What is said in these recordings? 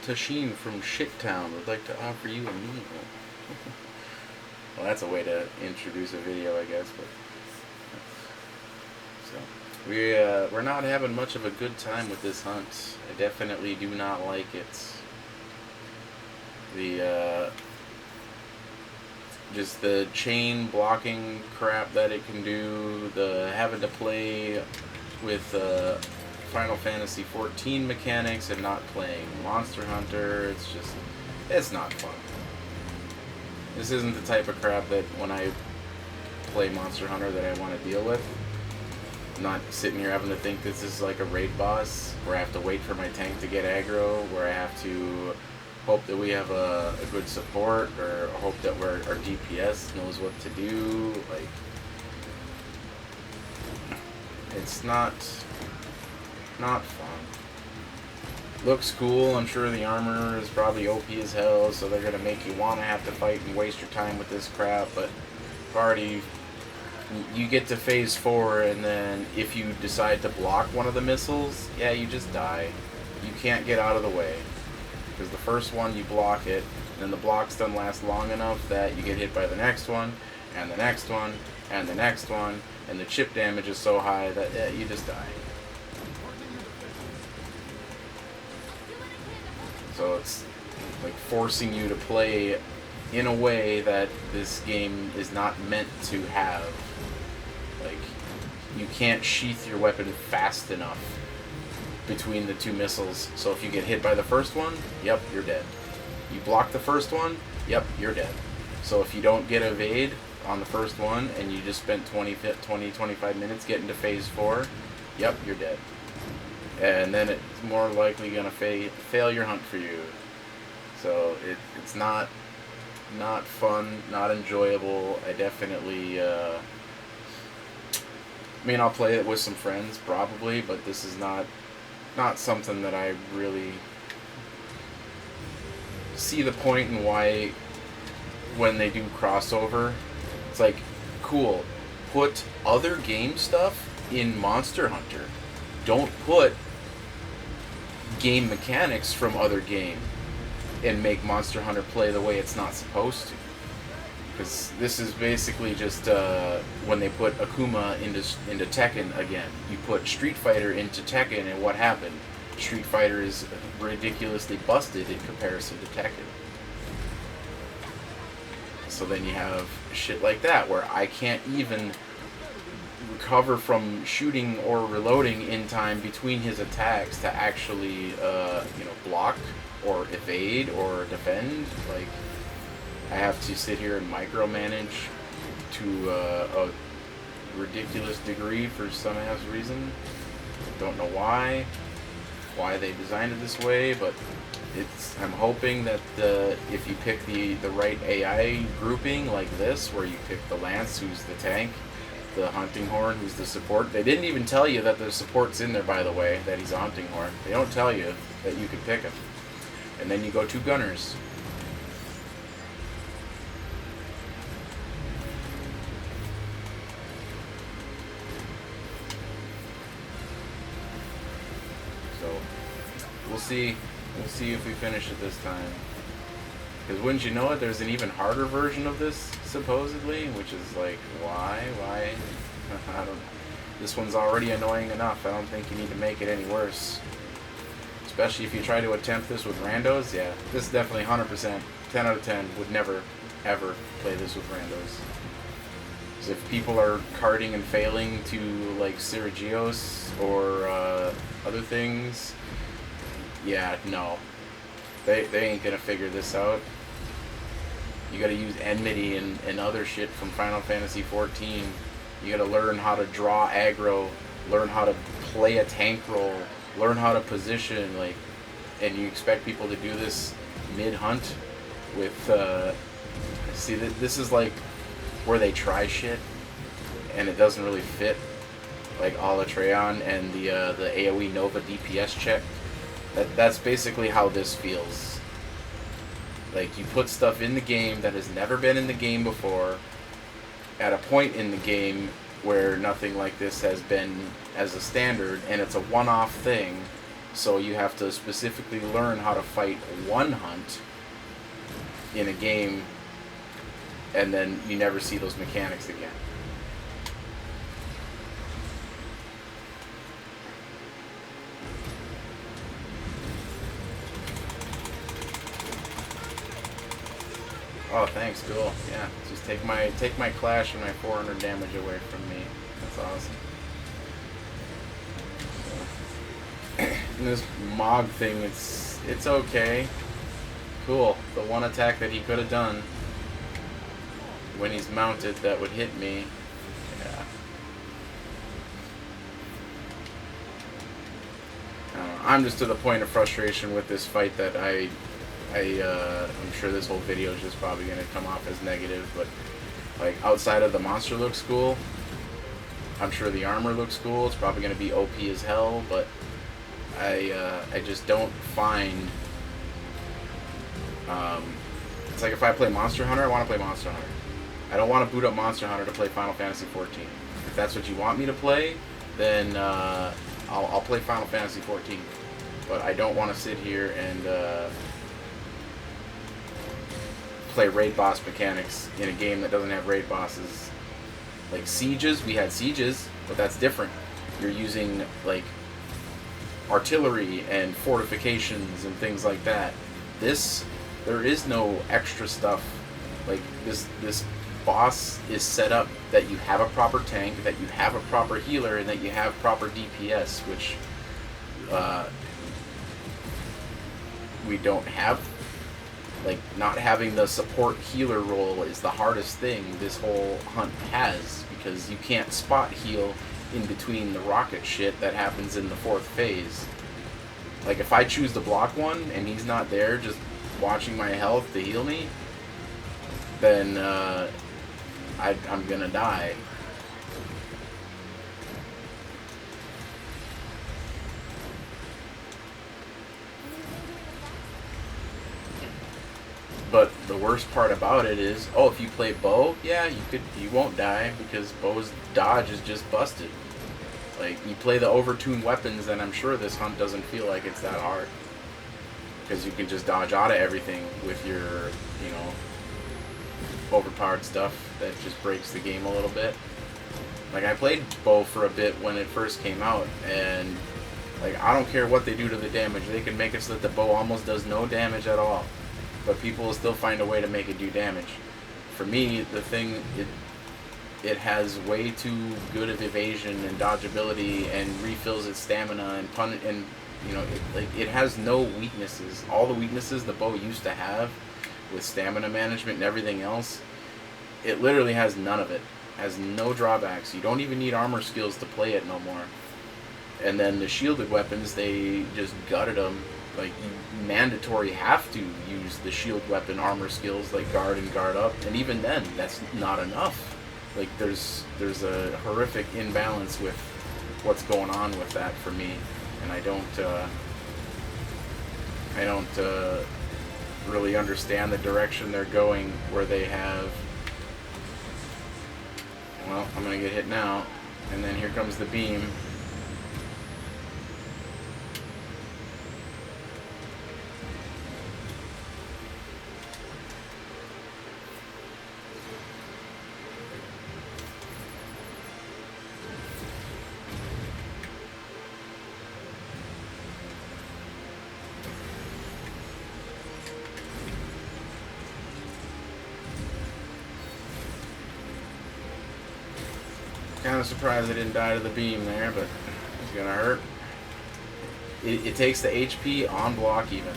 Tashin from Shittown would like to offer you a meal. Well, that's a way to introduce a video, I guess. But so we're not having much of a good time with this hunt. I definitely do not like it. The just the chain blocking crap that it can do, the having to play with Final Fantasy 14 mechanics and not playing Monster Hunter, it's not fun. This isn't the type of crap that when I play Monster Hunter that I want to deal with. I'm not sitting here having to think this is like a raid boss where I have to wait for my tank to get aggro, where I have to hope that we have a good support, or hope that our DPS knows what to do. Like, it's not fun. Looks cool. I'm sure the armor is probably OP as hell, so they're gonna make you want to have to fight and waste your time with this crap. But already, you get to phase 4, and then if you decide to block one of the missiles, yeah, you just die. You can't get out of the way. Because the first one, you block it, and then the blocks don't last long enough that you get hit by the next one, and the next one, and the next one, and the chip damage is so high that you just die. So it's like forcing you to play in a way that this game is not meant to have. Like, you can't sheath your weapon fast enough between the two missiles. So if you get hit by the first one, yep, you're dead. You block the first one, yep, you're dead. So if you don't get evade on the first one and you just spent 25 minutes getting to phase 4, yep, you're dead. And then it's more likely going to fail your hunt for you. So it's not fun, not enjoyable. I definitely I mean, I'll play it with some friends probably, but this is not something that I really see the point in why when they do crossover. It's like, cool, put other game stuff in Monster Hunter. Don't put game mechanics from other game and make Monster Hunter play the way it's not supposed to. Because this is basically just when they put Akuma into Tekken again. You put Street Fighter into Tekken, and what happened? Street Fighter is ridiculously busted in comparison to Tekken. So then you have shit like that, where I can't even recover from shooting or reloading in time between his attacks to actually, block or evade or defend. Like, I have to sit here and micromanage to a ridiculous degree for some ass reason. Don't know why they designed it this way, but I'm hoping that if you pick the right AI grouping like this, where you pick the Lance, who's the tank, the Hunting Horn, who's the support. They didn't even tell you that the support's in there, by the way, that he's a Hunting Horn. They don't tell you that you can pick him. And then you go 2 gunners. We'll see if we finish it this time. Because wouldn't you know it, there's an even harder version of this, supposedly, which is like, why? I don't know. This one's already annoying enough. I don't think you need to make it any worse. Especially if you try to attempt this with randos. Yeah, this is definitely 100%, 10 out of 10, would never, ever play this with randos. Because if people are carding and failing to, like, Siragios or other things, yeah, no. They ain't gonna figure this out. You gotta use Enmity and other shit from Final Fantasy 14. You gotta learn how to draw aggro, learn how to play a tank role, learn how to position, like, and you expect people to do this mid-hunt with, see, this is like where they try shit and it doesn't really fit, like a la Treon and the AoE Nova DPS check. That's basically how this feels. Like, you put stuff in the game that has never been in the game before, at a point in the game where nothing like this has been as a standard, and it's a one-off thing, So you have to specifically learn how to fight one hunt in a game, and then you never see those mechanics again. Oh, thanks, cool. Yeah, just take my clash and my 400 damage away from me. That's awesome. And this Mog thing, it's okay. Cool. The one attack that he could have done when he's mounted that would hit me. Yeah. I'm just to the point of frustration with this fight that I'm sure this whole video is just probably going to come off as negative, but like outside of the monster looks cool, I'm sure the armor looks cool. It's probably going to be OP as hell, but I just don't find. It's like if I play Monster Hunter, I want to play Monster Hunter. I don't want to boot up Monster Hunter to play Final Fantasy 14. If that's what you want me to play, then I'll play Final Fantasy 14. But I don't want to sit here and play raid boss mechanics in a game that doesn't have raid bosses. Like sieges, we had sieges, but that's different. You're using like artillery and fortifications and things like that. There is no extra stuff. Like this boss is set up that you have a proper tank, that you have a proper healer, and that you have proper DPS, which we don't have. Like, not having the support healer role is the hardest thing this whole hunt has, because you can't spot heal in between the rocket shit that happens in the 4th phase. Like, if I choose to block one and he's not there just watching my health to heal me, then I'm gonna die. But the worst part about it is, oh, if you play bow, yeah, you won't die because bow's dodge is just busted. Like, you play the overtuned weapons, and I'm sure this hunt doesn't feel like it's that hard. Because you can just dodge out of everything with your, you know, overpowered stuff that just breaks the game a little bit. Like, I played bow for a bit when it first came out, and, like, I don't care what they do to the damage. They can make it so that the bow almost does no damage at all. But people will still find a way to make it do damage. For me, the thing, it has way too good of evasion and dodgeability, and refills its stamina and you know, it has no weaknesses. All the weaknesses the bow used to have with stamina management and everything else, it literally has none of it. Has no drawbacks. You don't even need armor skills to play it no more. And then the shielded weapons, they just gutted them. Like, you mandatory have to use the shield weapon armor skills like guard and guard up, and even then, that's not enough. Like, there's a horrific imbalance with what's going on with that for me, and I don't really understand the direction they're going, where they have. Well, I'm gonna get hit now, and then here comes the beam. Kind of surprised I didn't die to the beam there, but it's gonna hurt. It takes the HP on block even.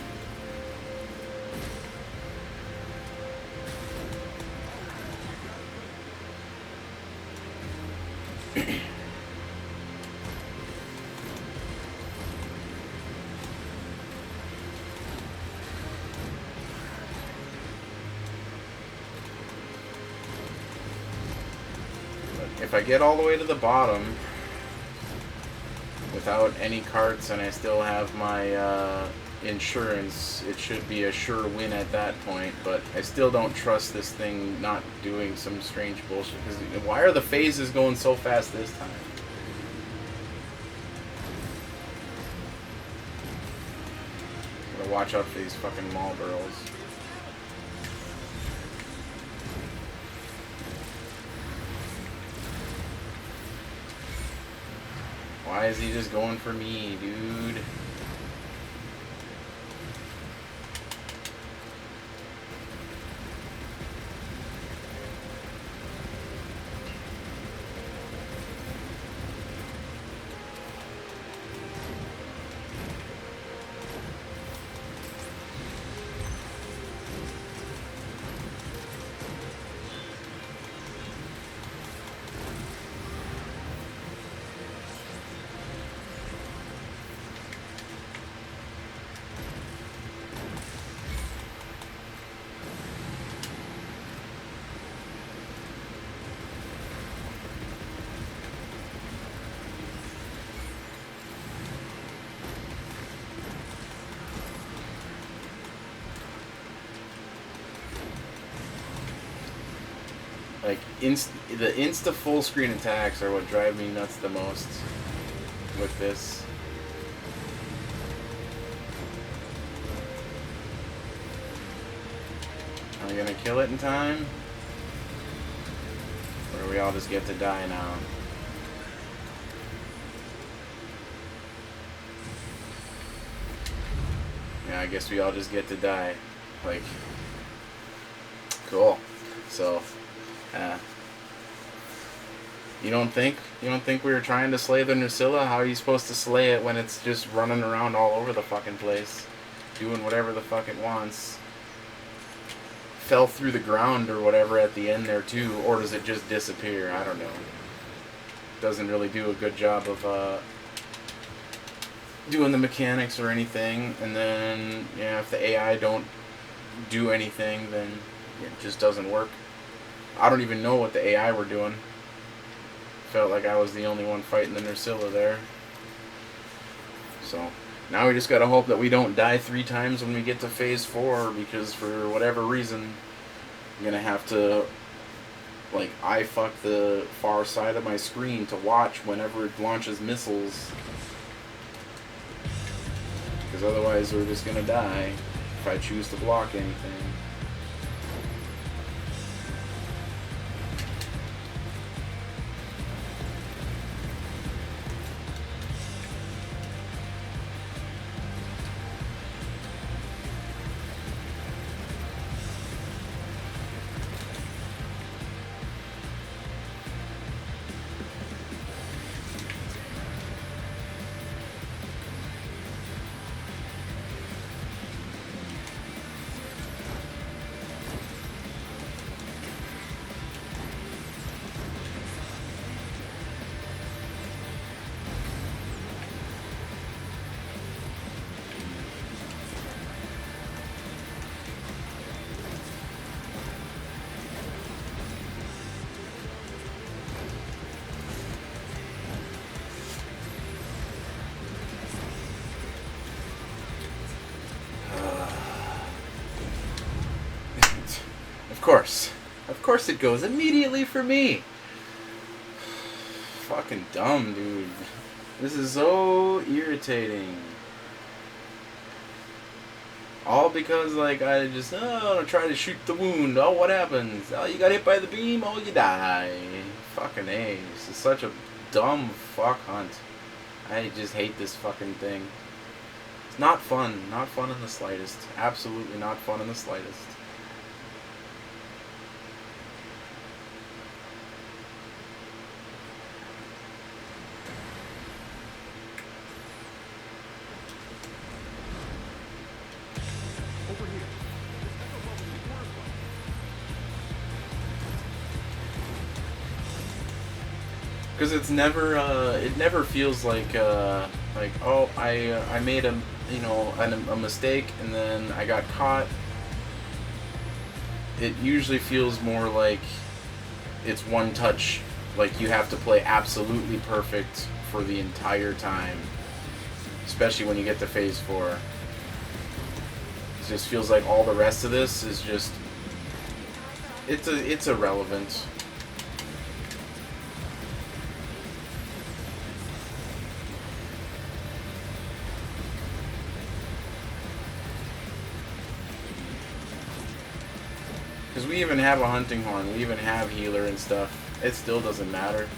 If I get all the way to the bottom without any carts and I still have my insurance, it should be a sure win at that point, but I still don't trust this thing not doing some strange bullshit. Because why are the phases going so fast this time? Gotta watch out for these fucking Marlboros. Why is he just going for me, dude? Like, the insta full screen attacks are what drive me nuts the most with this. Are we gonna kill it in time? Or do we all just get to die now? Yeah, I guess we all just get to die. Like, cool. So, you don't think we were trying to slay the Nucilla? How are you supposed to slay it when it's just running around all over the fucking place, doing whatever the fuck it wants? Fell through the ground or whatever at the end there too, or does it just disappear? I don't know. Doesn't really do a good job of doing the mechanics or anything. And then, yeah, if the AI don't do anything, then it just doesn't work. I don't even know what the AI were doing. Felt like I was the only one fighting the Nucilla there. So, now we just gotta hope that we don't die 3 times when we get to phase 4, because for whatever reason, I'm gonna have to, like, eye fuck the far side of my screen to watch whenever it launches missiles. Because otherwise we're just gonna die if I choose to block anything. Of course it goes immediately for me. Fucking dumb, dude. This is so irritating. All because, like, I just, try to shoot the wound. Oh, what happens? Oh, you got hit by the beam. Oh, you die. Fucking A. This is such a dumb fuck hunt. I just hate this fucking thing. It's not fun. Not fun in the slightest. Absolutely not fun in the slightest. Because it's never, it never feels like oh, I made a mistake and then I got caught. It usually feels more like it's one touch, like you have to play absolutely perfect for the entire time, especially when you get to phase 4. It just feels like all the rest of this is just, it's irrelevant. Because we even have a hunting horn, we even have healer and stuff. It still doesn't matter.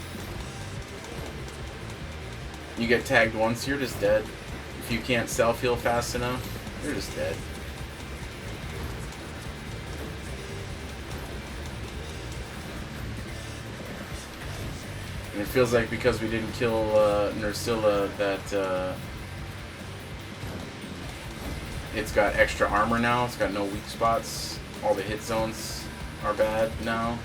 You get tagged once, you're just dead. If you can't self-heal fast enough, you're just dead. And it feels like because we didn't kill Nursilla that it's got extra armor now. It's got no weak spots. All the hit zones are bad now.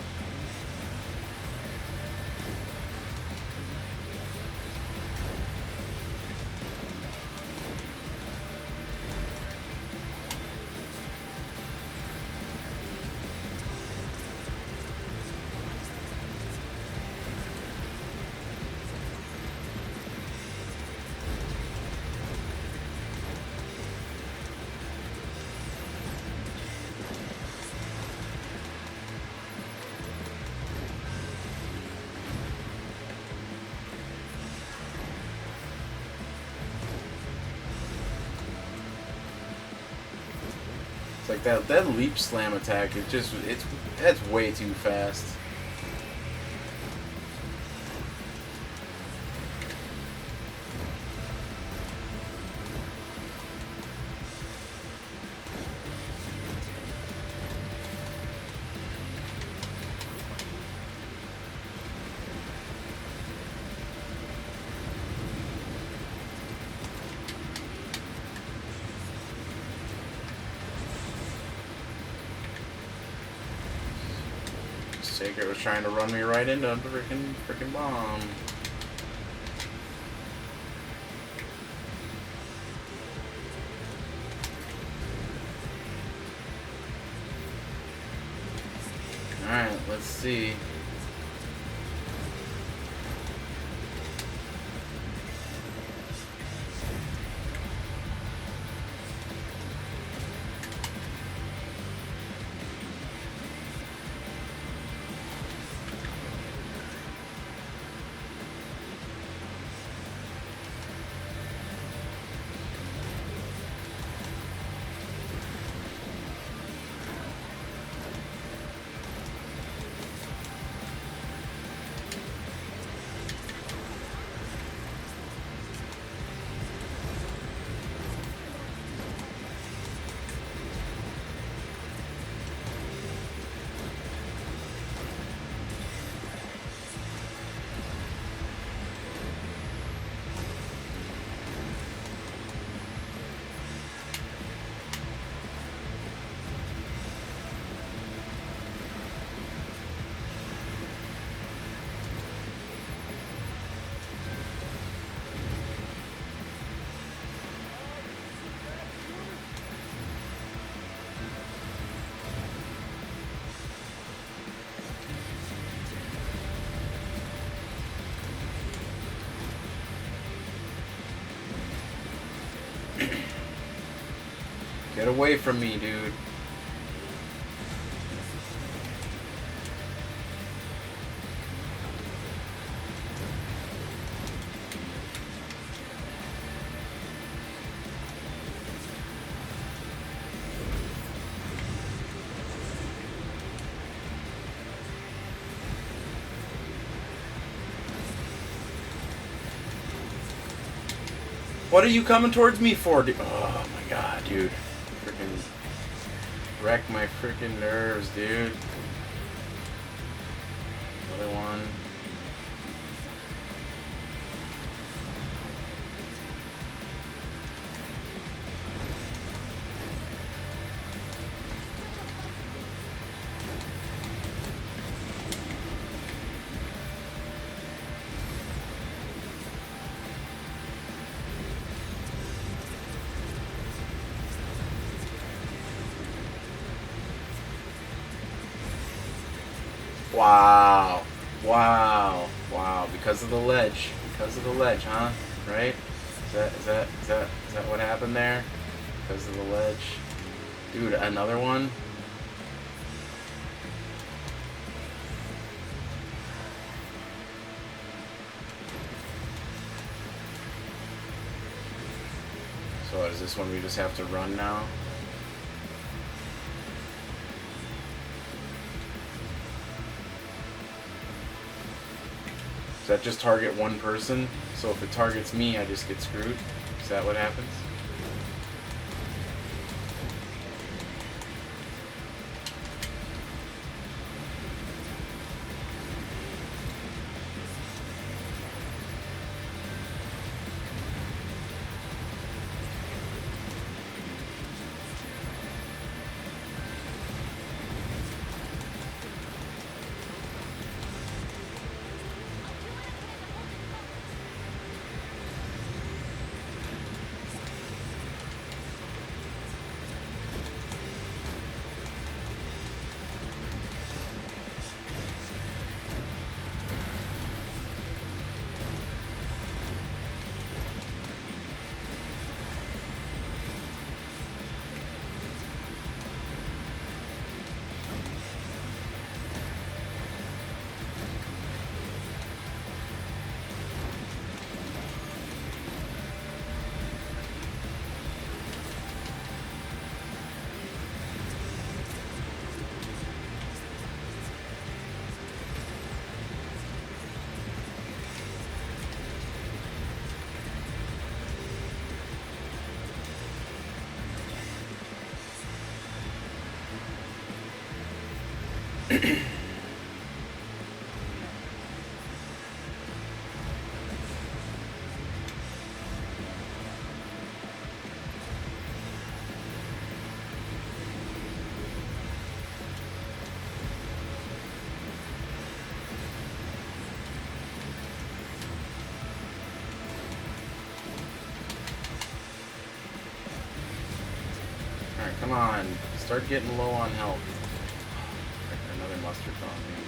Like that leap slam attack, that's way too fast. Sacred was trying to run me right into the freaking bomb. Alright, let's see. Get away from me, dude. What are you coming towards me for, dude? Oh my god, dude. Freaking wreck my freaking nerves, dude. Another one. Wow. Wow. Wow. Because of the ledge. Because of the ledge, huh? Right? Is that what happened there? Because of the ledge. Dude, another one? So what, is this one we just have to run now? that just target one person? So if it targets me, I just get screwed? Is that what happens? Come on, start getting low on health. Another mustard on me.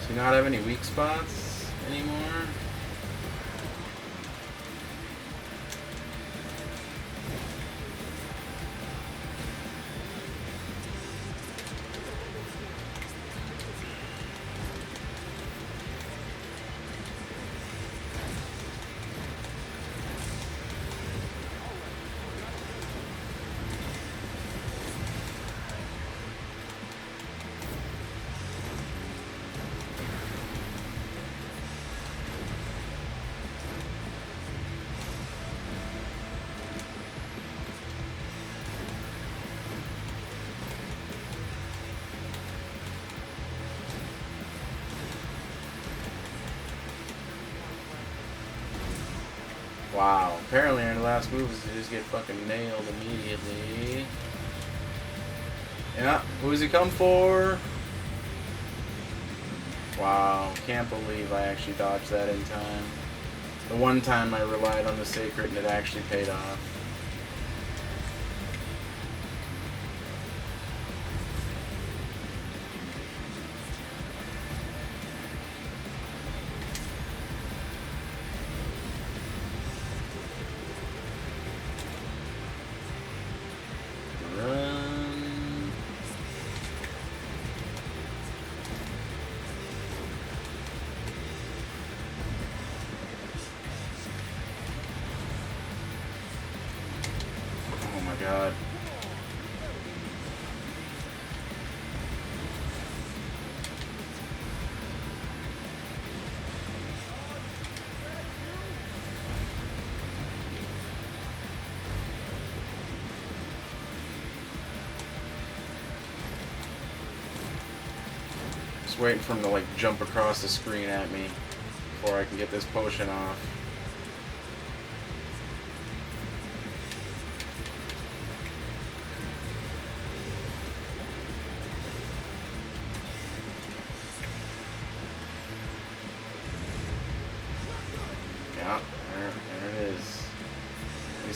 Do you not have any weak spots anymore? Wow, apparently our last move is to just get fucking nailed immediately. Yeah, who's he come for? Wow, can't believe I actually dodged that in time. The one time I relied on the sacred and it actually paid off. God. Just waiting for him to like jump across the screen at me before I can get this potion off.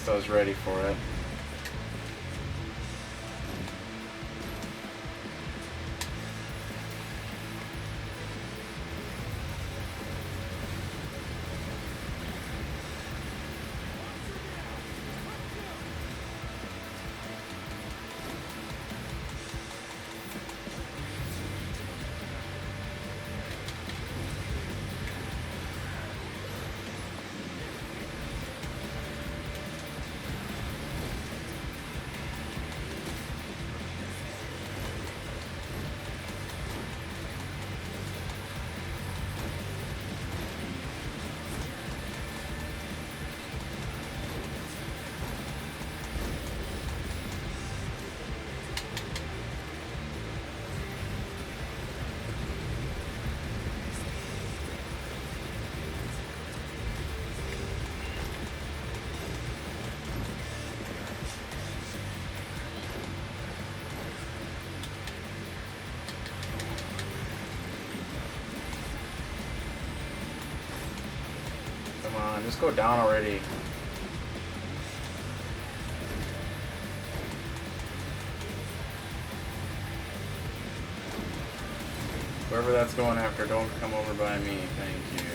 least I was ready for it. Come on, just go down already. Whoever that's going after, don't come over by me. Thank you.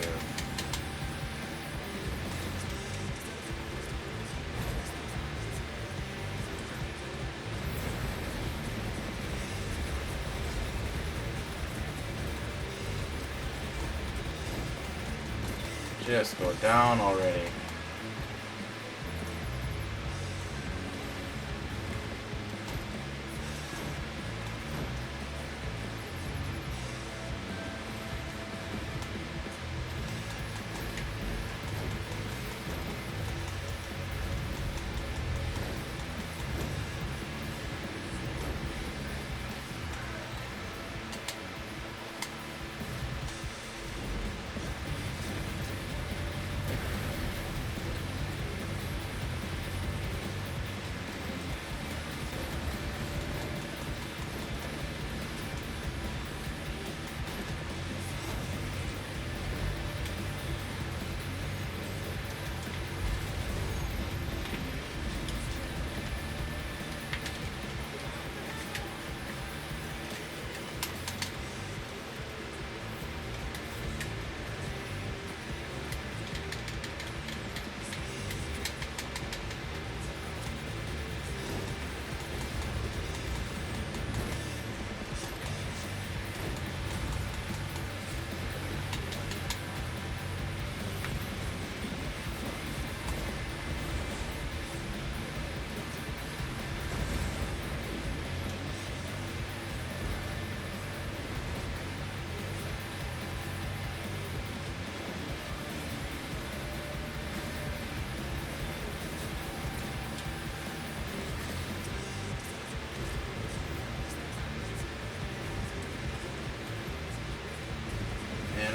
Just go down already.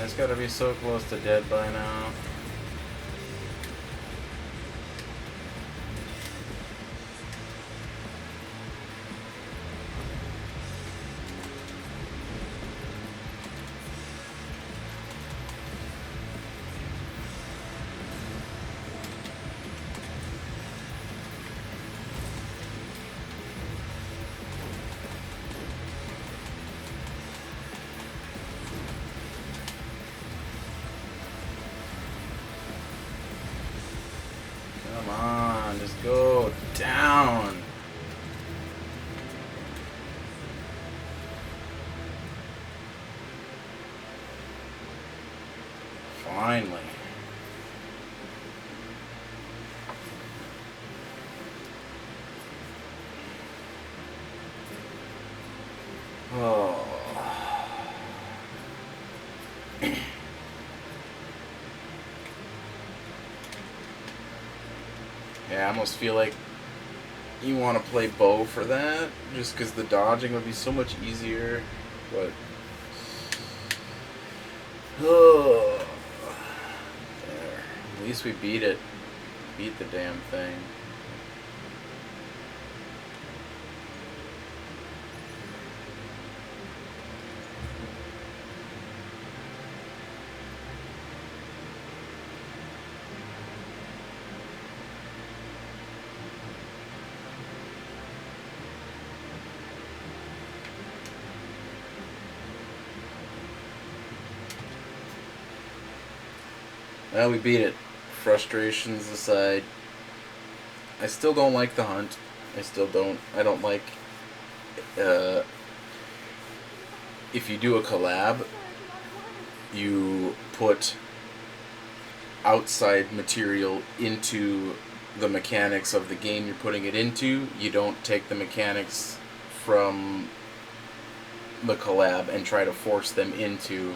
It's gotta be so close to dead by now. Come on, just go down. Finally. Oh. Yeah, I almost feel like you want to play bow for that, just because the dodging would be so much easier, but... Oh. There. At least we beat it. Beat the damn thing. Well, we beat it. Frustrations aside, I still don't like the hunt. I still don't. I don't like. Uh, if you do a collab, you put outside material into the mechanics of the game you're putting it into. You don't take the mechanics from the collab and try to force them into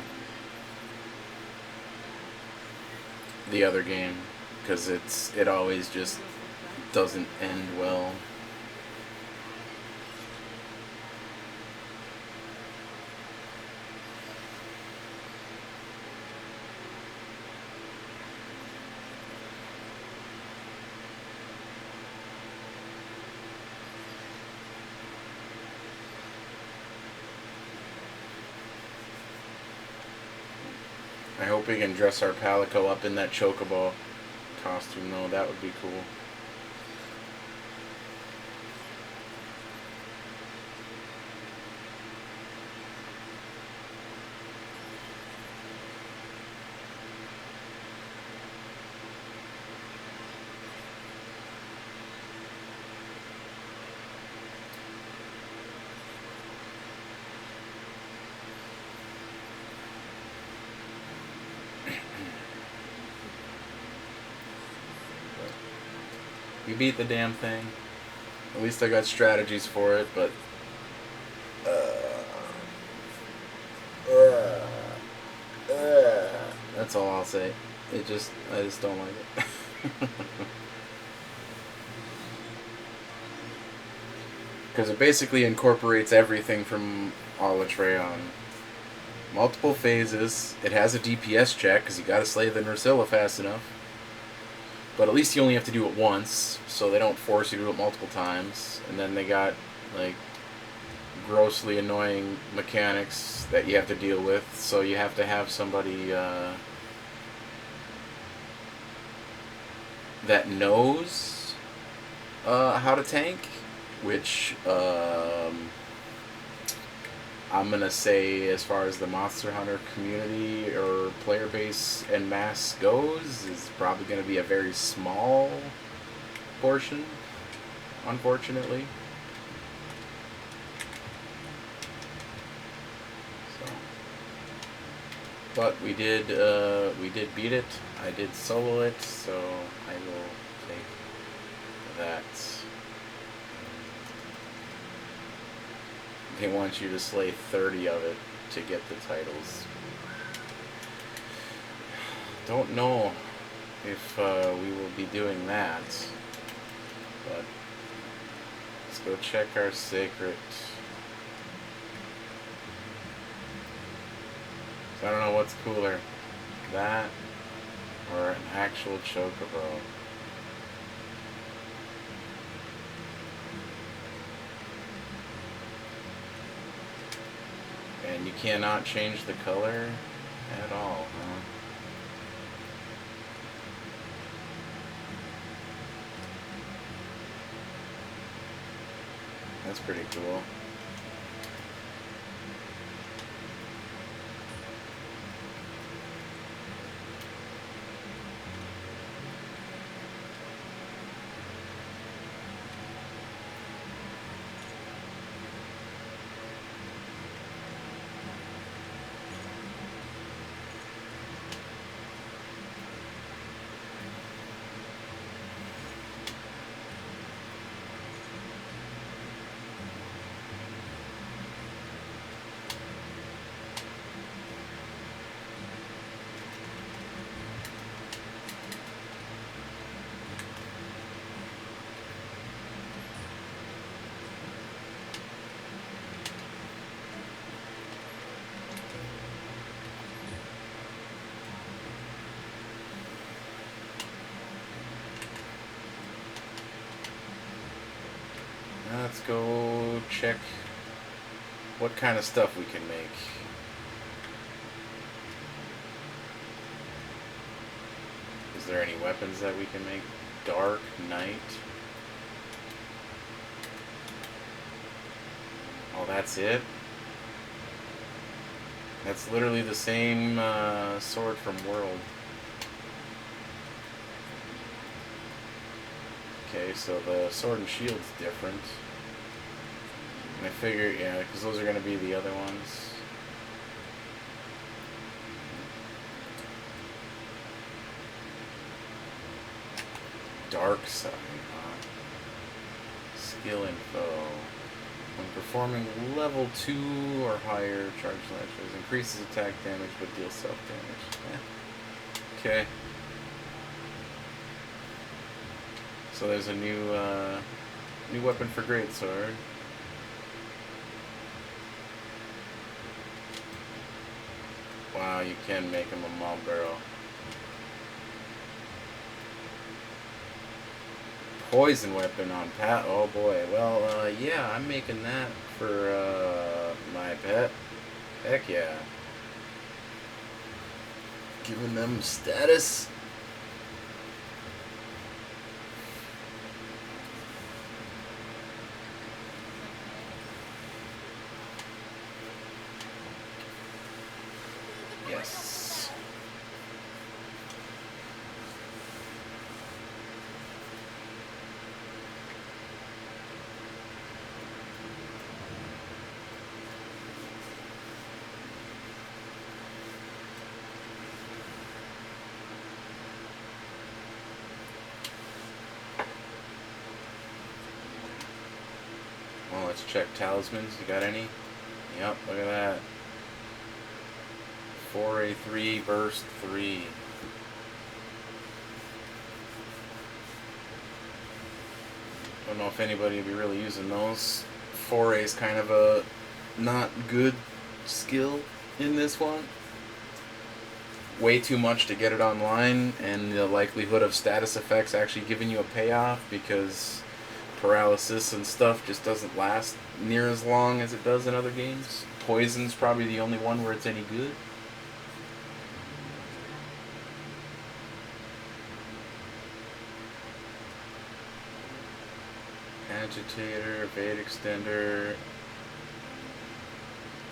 the other game, because it always just doesn't end well. I hope we can dress our Palico up in that Chocobo costume, though. That would be cool. We beat the damn thing. At least I got strategies for it, but that's all I'll say. I just don't like it. Because it basically incorporates everything from Alatreon. Multiple phases. It has a DPS check, because you gotta slay the Nursilla fast enough. But at least you only have to do it once, so they don't force you to do it multiple times. And then they got, like, grossly annoying mechanics that you have to deal with, so you have to have somebody that knows how to tank, which I'm gonna say, as far as the Monster Hunter community or player base en masse goes, is probably gonna be a very small portion, unfortunately. So, but we did beat it. I did solo it, so I will take that. They want you to slay 30 of it to get the titles. Don't know if we will be doing that, but let's go check our sacred. So I don't know what's cooler, that or an actual Chocobo. And you cannot change the color at all, huh? That's pretty cool. Let's go check what kind of stuff we can make. Is there any weapons that we can make? Dark Knight. Oh, that's it? That's literally the same sword from World. Okay, so the sword and shield's different. And I figure, yeah, because those are going to be the other ones. Dark side, huh? Skill info. When performing level 2 or higher, charge lashes increases attack damage but deals self damage. Okay. So there's a new weapon for greatsword. Wow, you can make him a maul barrel. Poison weapon on Pat. Oh boy. Well, yeah, I'm making that for my pet. Heck yeah. Giving them status. Yes. Well, let's check talismans. You got any? Yep, look at that. 4A3, burst 3. Don't know if anybody will be really using those. 4A is kind of a not good skill in this one. Way too much to get it online, and the likelihood of status effects actually giving you a payoff because paralysis and stuff just doesn't last near as long as it does in other games. Poison's probably the only one where it's any good. Agitator, Evade Extender.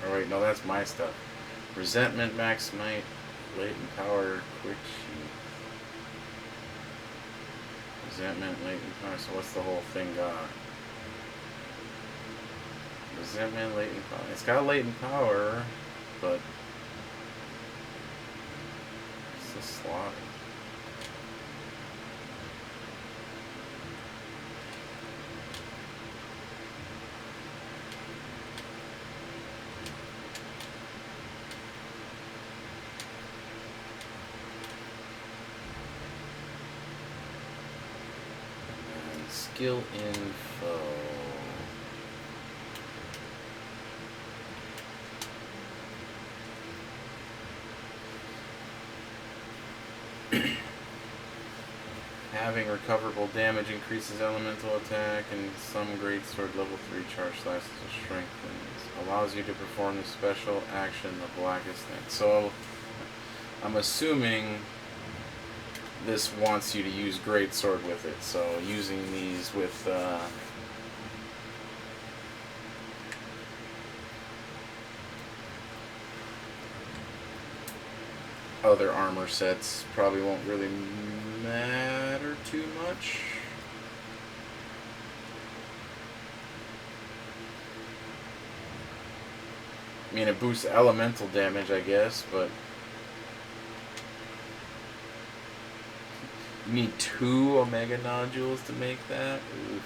Oh wait, no, that's my stuff. Resentment, Max Might, Latent Power, Quick Sheet. Resentment, Latent Power, so what's the whole thing got? Resentment, Latent Power. It's got Latent Power, but it's a slot. Skill info. Having recoverable damage increases elemental attack, and some greatsword level 3 charge slashes or strengthens. Allows you to perform the special action, the Blackest Night. So, I'm assuming this wants you to use greatsword with it, so using these with other armor sets probably won't really matter too much. I mean, it boosts elemental damage, I guess, but you need 2 Omega nodules to make that. Oof.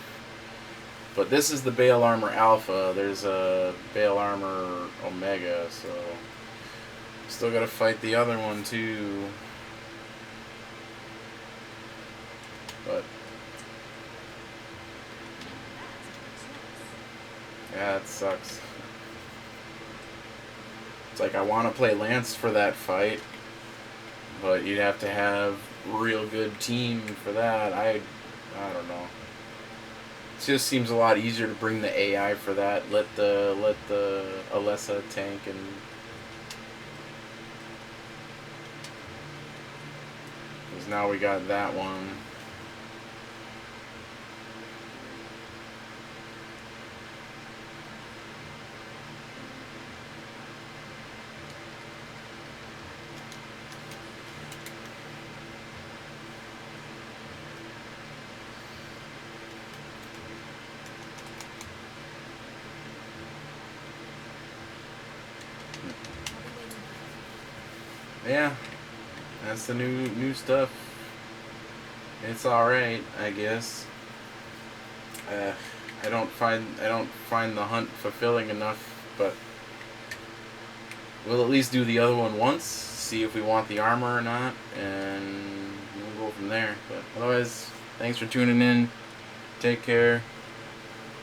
But this is the Bale Armor Alpha. There's a Bale Armor Omega, so still gotta fight the other one too. But yeah, it sucks. It's like I want to play Lance for that fight, but you'd have to have real good team for that. I don't know. It just seems a lot easier to bring the AI for that. Let the Alessa tank and because now we got that one. yeah, that's the new stuff. It's all right, I guess. I don't find the hunt fulfilling enough, but we'll at least do the other one once, see if we want the armor or not, and we'll go from there. But otherwise, thanks for tuning in. Take care.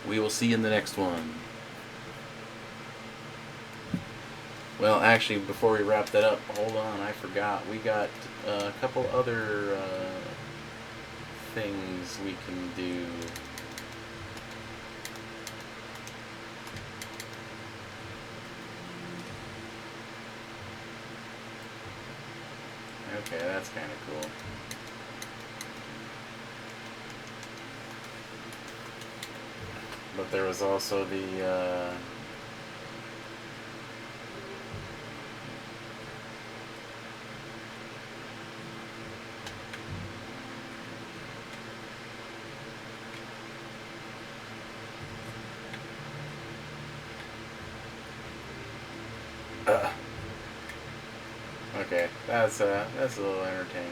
We will see you in the next one. Well, actually, before we wrap that up, hold on, I forgot. We got a couple other things we can do. Okay, that's kind of cool. But there was also the okay, that's a little entertaining.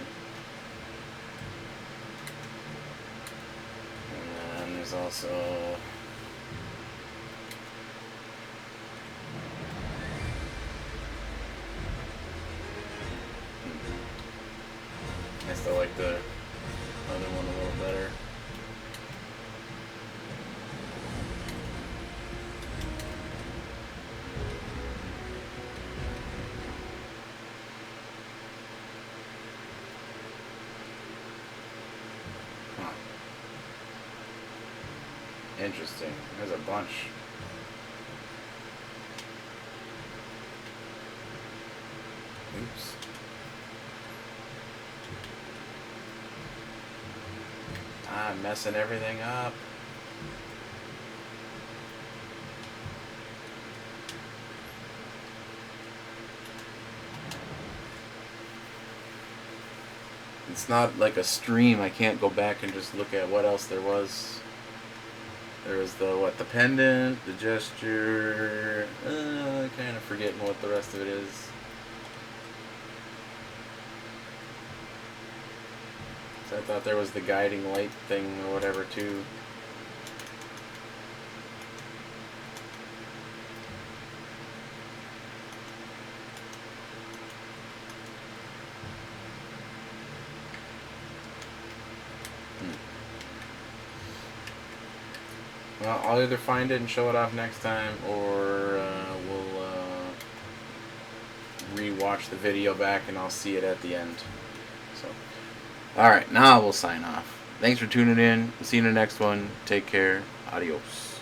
And then there's also I still like the other one a little better. Huh. Interesting. There's a bunch. Oops. I'm messing everything up. It's not like a stream. I can't go back and just look at what else there was. There was the pendant, the gesture. Kind of forgetting what the rest of it is. So I thought there was the guiding light thing or whatever too. Well, I'll either find it and show it off next time, or we'll re-watch the video back and I'll see it at the end. So, alright, now we'll sign off. Thanks for tuning in. See you in the next one. Take care. Adios.